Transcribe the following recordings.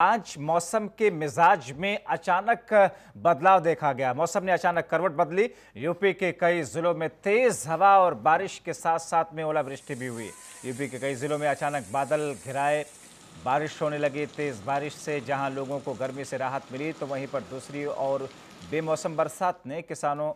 आज मौसम के मिजाज में अचानक बदलाव देखा गया। मौसम ने अचानक करवट बदली। यूपी के कई जिलों में तेज हवा और बारिश के साथ साथ में ओलावृष्टि भी हुई। यूपी के कई जिलों में अचानक बादल घिराए, बारिश होने लगी। तेज बारिश से जहां लोगों को गर्मी से राहत मिली, तो वहीं पर दूसरी ओर बेमौसम बरसात ने किसानों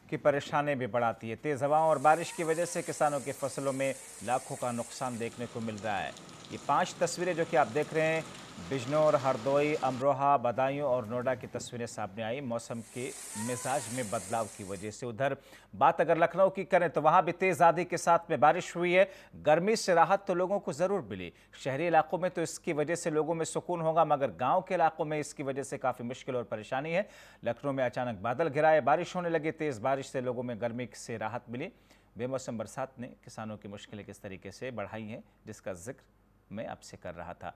की परेशानी भी बढ़ाती है। तेज हवाओं और बारिश की वजह से किसानों की फसलों में लाखों का नुकसान देखने को मिल रहा है। ये 5 तस्वीरें जो कि आप देख रहे हैं, बिजनौर, हरदोई, अमरोहा, बदायूं और नोएडा की तस्वीरें सामने आई मौसम के मिजाज में बदलाव की वजह से। उधर बात अगर लखनऊ की करें तो वहां भी तेज आंधी के साथ में बारिश हुई है। गर्मी से राहत तो लोगों को जरूर मिली। शहरी इलाकों में तो इसकी वजह से लोगों में सुकून होगा, मगर गांव के इलाकों में इसकी वजह से काफी मुश्किल और परेशानी है। लखनऊ में अचानक बादल घिराए, बारिश होने लगी। तेज बारिश से लोगों में गर्मी से राहत मिली। बेमौसम बरसात ने किसानों की मुश्किलें किस तरीके से बढ़ाई हैं, जिसका जिक्र मैं आपसे कर रहा था।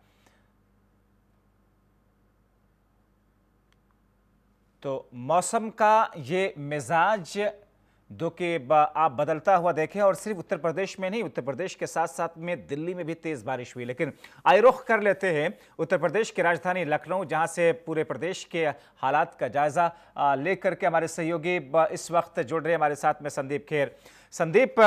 तो मौसम का ये मिजाज जो कि आप बदलता हुआ देखें, और सिर्फ उत्तर प्रदेश में नहीं, उत्तर प्रदेश के साथ साथ में दिल्ली में भी तेज बारिश हुई। लेकिन आइए रुख कर लेते हैं उत्तर प्रदेश की राजधानी लखनऊ, जहां से पूरे प्रदेश के हालात का जायजा लेकर के हमारे सहयोगी इस वक्त जुड़ रहे हैं हमारे साथ में संदीप खेर। संदीप,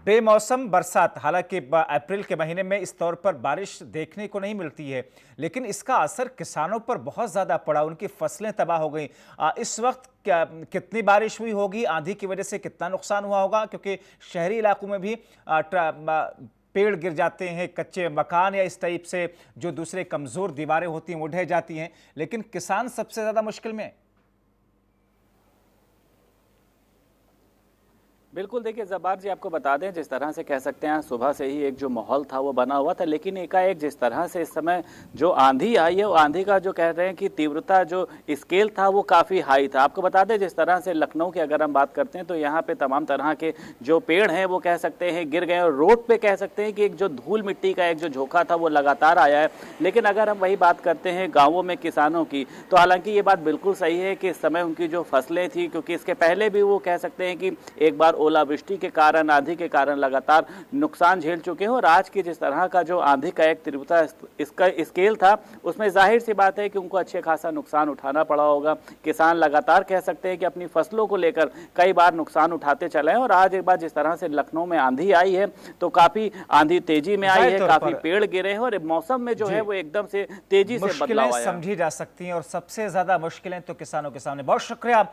बेमौसम बरसात, हालांकि अप्रैल के महीने में इस तौर पर बारिश देखने को नहीं मिलती है, लेकिन इसका असर किसानों पर बहुत ज़्यादा पड़ा। उनकी फसलें तबाह हो गई। इस वक्त कितनी बारिश हुई होगी, आंधी की वजह से कितना नुकसान हुआ होगा? क्योंकि शहरी इलाकों में भी पेड़ गिर जाते हैं, कच्चे मकान या इस टाइप से जो दूसरे कमज़ोर दीवारें होती हैं वो ढह जाती हैं, लेकिन किसान सबसे ज़्यादा मुश्किल में है। बिल्कुल, देखिए जब्बार जी, आपको बता दें, जिस तरह से कह सकते हैं सुबह से ही एक जो माहौल था वो बना हुआ था, लेकिन एकाएक जिस तरह से इस समय जो आंधी आई है, वो आंधी का जो कह रहे हैं कि तीव्रता, जो स्केल था वो काफ़ी हाई था। आपको बता दें, जिस तरह से लखनऊ की अगर हम बात करते हैं तो यहाँ पे तमाम तरह के जो पेड़ हैं वो कह सकते हैं गिर गए, और रोड पर कह सकते हैं कि एक जो धूल मिट्टी का एक जो झोंका था वो लगातार आया है। लेकिन अगर हम वही बात करते हैं गाँवों में किसानों की, तो हालांकि ये बात बिल्कुल सही है कि इस समय उनकी जो फसलें थी, क्योंकि इसके पहले भी वो कह सकते हैं कि एक बार ओलावृष्टि के कारण, आंधी के कारण लगातार नुकसान झेल चुके हैं। और आज की जिस तरह का जो आंधी का एक तीव्रता इसका स्केल था, उसमें जाहिर सी बात है कि उनको अच्छे खासा नुकसान उठाना पड़ा होगा। किसान लगातार कह सकते हैं कि अपनी फसलों को लेकर कई बार नुकसान उठाते चले हैं। और आज एक बार जिस तरह से लखनऊ में आंधी आई है, तो काफी आंधी तेजी में आई है, काफी पेड़ गिरे हैं, और मौसम में जो है वो एकदम से तेजी से बदलाव आया। समझी जा सकती हैं, और सबसे ज्यादा मुश्किलें तो किसानों के सामने। बहुत शुक्रिया